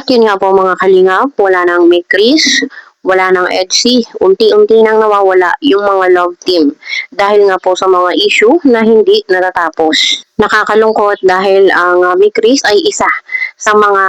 At yun nga po mga kalingap, wala nang may Chris, wala nang Etsy, unti-unti nang nawawala yung mga love team dahil nga po sa mga issue na hindi natatapos. Nakakalungkot dahil ang may Chris ay isa sa mga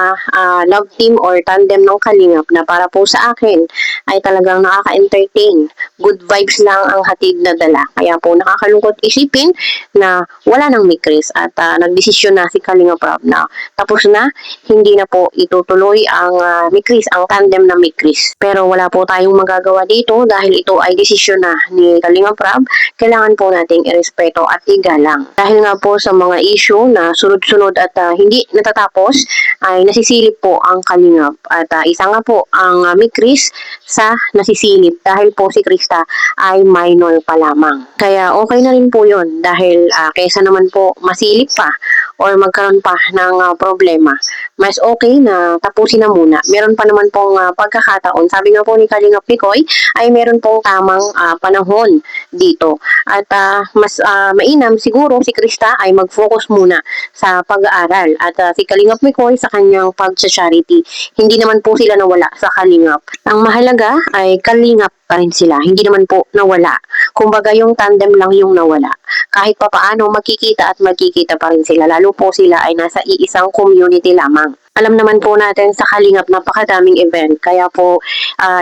love team or tandem ng kalingap na para po sa akin ay talagang nakaka-entertain. Good vibes lang ang hatid na dala. Kaya po nakakalungkot isipin na wala nang may Chris at nagdesisyon na si Kalingap Rob na tapos na, hindi na po itutuloy ang may Chris, ang tandem na may Chris. Pero wala po tayong magagawa dito dahil ito ay desisyon na ni Kalingap Rob. Kailangan po nating irespeto at igalang. Dahil nga po sa mga issue na sunod-sunod at hindi natatapos, ay nasisilip po ang Kalingap. At isa nga po ang may Chris sa nasisilip dahil po si Krista ay minor pa lamang. Kaya okay na rin po yun dahil kaysa naman po masilip pa or magkaroon pa ng problema, mas okay na tapusin na muna. Meron pa naman pong pagkakataon. Sabi nga po ni Kalingap Picoy ay meron pong tamang panahon dito. At mas mainam siguro si Krista ay mag-focus muna sa pag-aaral. At si Kalingap Picoy sa kanyang pag-charity. Hindi naman po sila nawala sa Kalingap. Ang mahalaga ay Kalingap pa rin sila. Hindi naman po nawala. Kumbaga yung tandem lang yung nawala. Kahit pa paano magkikita at magkikita pa rin sila. Lalo po sila ay nasa iisang community lamang. Alam naman po natin sa Kalingap napakadaming event. Kaya po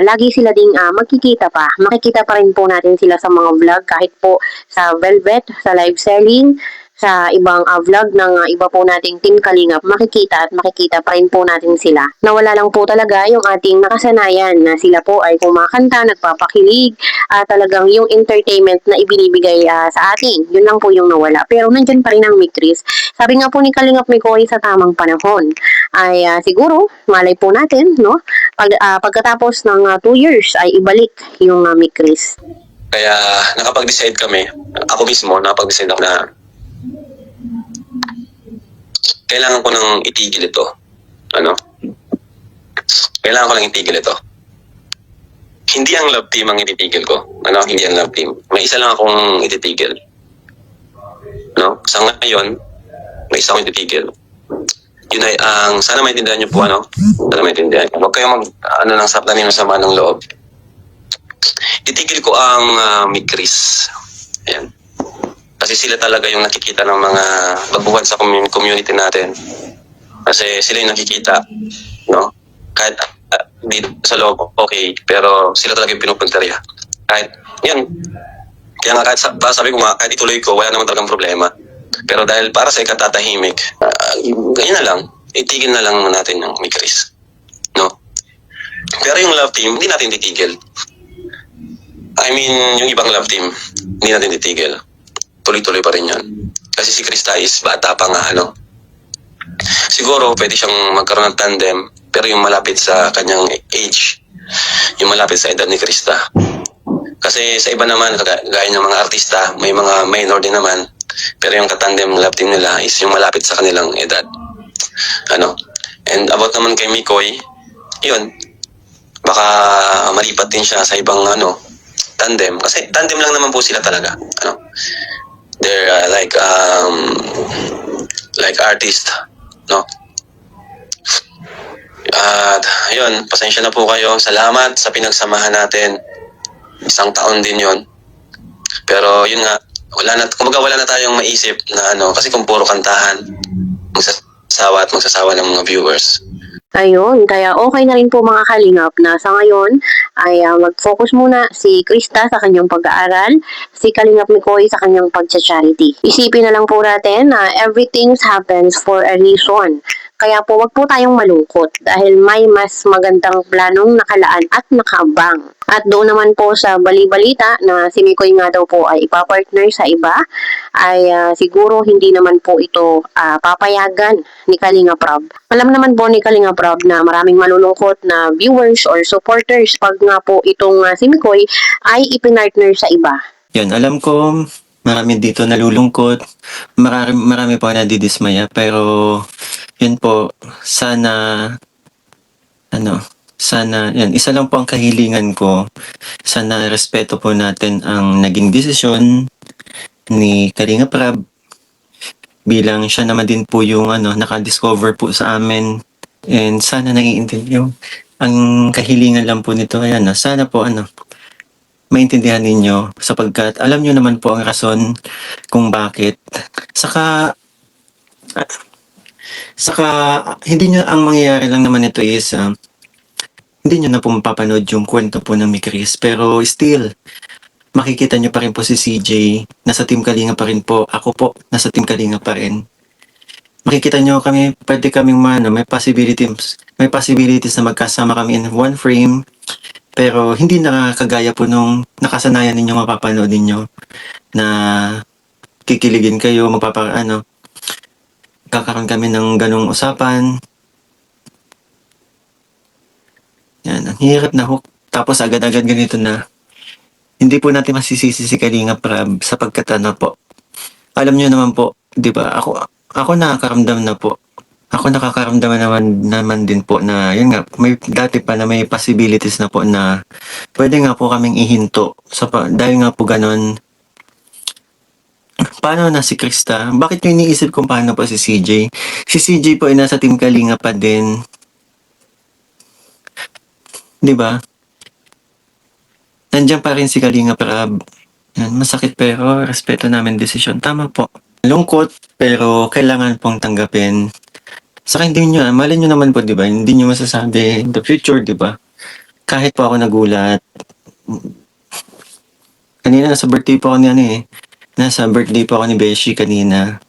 lagi sila ding magkikita pa. Makikita pa rin po natin sila sa mga vlog kahit po sa Velvet, sa live selling, sa ibang vlog ng iba po nating Team Kalingap, makikita at makikita pa rin po natin sila. Nawala lang po talaga yung ating nakasanayan na sila po ay kumakanta, nagpapakilig, talagang yung entertainment na ibinibigay sa atin. Yun lang po yung nawala. Pero nandyan pa rin ang may Chris. Sabi nga po ni Kalingap Mikoy sa tamang panahon ay siguro, malay po natin, no? Pagkatapos ng 2 years ay ibalik yung may Chris. Kaya nakapag-decide kami, ako mismo nakapag-decide ako na kailangan ko nang itigil ito. Kailangan ko nang itigil ito. Hindi ang love team ang ititigil ko. Hindi ang love team. May isa lang akong ititigil. Sa ngayon, may isa akong ititigil. Yun ay sana maintindihan niyo po, Sana maintindihan. Huwag kayong ng sapdanin ng sama ng loob. Itigil ko ang may Chris. Ayan. Kasi sila talaga yung nakikita ng mga baguhan sa community natin. Kasi sila yung nakikita, Kahit dito sa loob, okay, pero sila talaga yung pinupunteriya. Kahit, yan. Kaya nga kahit sabi ko kahit ituloy ko, wala naman talagang problema. Pero dahil para sa ikatatahimik, ganyan na lang, itigil na lang natin yung may Chris. Pero yung love team, hindi natin titigil. I mean, yung ibang love team, hindi natin titigil. Tuloy-tuloy pa rin yan. Kasi si Krista is bata pa nga, Siguro, pwede siyang magkaroon ng tandem, pero yung malapit sa kanyang age, yung malapit sa edad ni Krista. Kasi sa iba naman, gaya ng mga artista, may mga minor din naman, pero yung katandem love team nila is yung malapit sa kanilang edad. And about naman kay Mikoy, yun, baka malipat din siya sa ibang tandem. Kasi tandem lang naman po sila talaga. They're like artist, At yun, pasensya na po kayo. Salamat sa pinagsamahan natin. 1 taon din yun. Pero yun nga, wala na tayong maisip na kasi kung puro kantahan, magsasawa ng mga viewers. Ayun, kaya okay na rin po mga kalingap na sa ngayon ay mag-focus muna si Krista sa kanyang pag-aaral, si Kalingap Mikoy sa kanyang pag-charity. Isipin na lang po natin na everything happens for a reason. Kaya po wag po tayong malungkot dahil may mas magandang planong nakalaan at nakaabang. At doon naman po sa bali-balita na si Mikoy nga daw po ay ipapartner sa iba, ay siguro hindi naman po ito papayagan ni Kalingap Rob. Alam naman po ni Kalingap Rob na maraming malulungkot na viewers or supporters pag nga po itong si Mikoy ay ipinartner sa iba. Yan, alam ko marami dito nalulungkot, marami po nadidismaya, pero yun po, sana yan, isa lang po ang kahilingan ko, sana respeto po natin ang naging desisyon ni Kalingap Rob bilang siya naman din po yung nakadiscover po sa amin And sana naiintindihan ang kahilingan lang po nito ay sana po maintindihan ninyo sapagkat alam niyo naman po ang rason kung bakit. Saka saka hindi niyo ang mangyayari lang naman nito is hindi niyo na po mapapanood yung kwento po ng Mikris pero still makikita niyo pa rin po si CJ, nasa Team Kalinga pa rin po. Ako po, nasa Team Kalinga pa rin. Makikita niyo kami, pwede kaming may possibilities na magkasama kami in one frame. Pero hindi nakakagaya po nung nakasanayan ninyo mapapanood ninyo na kikiligin kayo, kakaroon kami ng ganong usapan. Yan, ang hirap na hook. Tapos agad-agad ganito na. Hindi po natin masisisi si Kalinga Prab sapagkat po. Alam niyo naman po, 'di ba? Ako nakakaramdam na po. Ako nakakaramdam naman din po na yun nga, may dati pa na may possibilities na po na pwede nga po kaming ihinto. Dahil nga po ganon, paano na si Krista? Bakit nyo iniisip kung paano po si CJ? Si CJ po ay nasa Team Kalinga pa din. 'Di ba? Nandiyan pa rin si Kalinga Prab. Yan, masakit pero respeto namin desisyon. Tama po. Lungkot pero kailangan pong tanggapin. Saka hindi nyo, mali nyo naman po, di ba? Hindi nyo masasabi in the future, di ba? Kahit po ako nagulat. Kanina nasa birthday po ako Nasa birthday po ako ni Beshi kanina.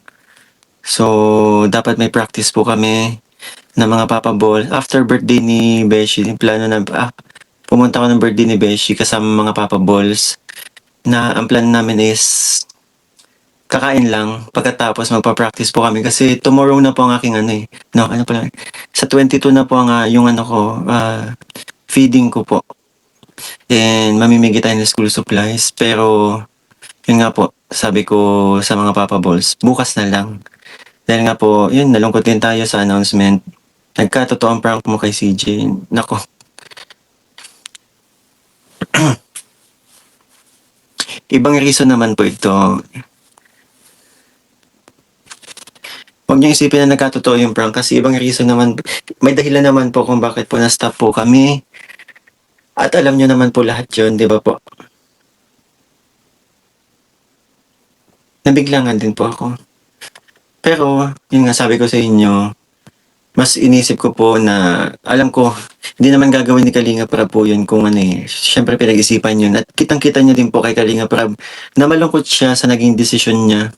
So, dapat may practice po kami ng mga Papa Ball. After birthday ni Beshi, plano na, pumunta ako ng birthday ni Beshi kasama mga Papa Balls na ang plan namin is kakain lang pagkatapos magpa-practice po kami kasi tomorrow na po ang aking sa 22 na po ang yung feeding ko po and mamimigay tayo ng school supplies pero yun nga po sabi ko sa mga Papa Balls bukas na lang dahil nga po yun nalungkot din tayo sa announcement nagkatotoo ang prank mo kay CJ nako. Ibang reason naman po ito. Huwag niyo isipin na nagkatotoo yung prank kasi ibang reason naman, may dahilan naman po kung bakit po na-stop po kami. At alam niyo naman po lahat yun, di ba po? Nabiglangan din po ako. Pero, yun nga sabi ko sa inyo, mas inisip ko po na, alam ko, hindi naman gagawin ni Kalinga Prab po yun kung syempre pinag-isipan yun. At kitang-kita niya din po kay Kalinga Prab na malungkot siya sa naging desisyon niya.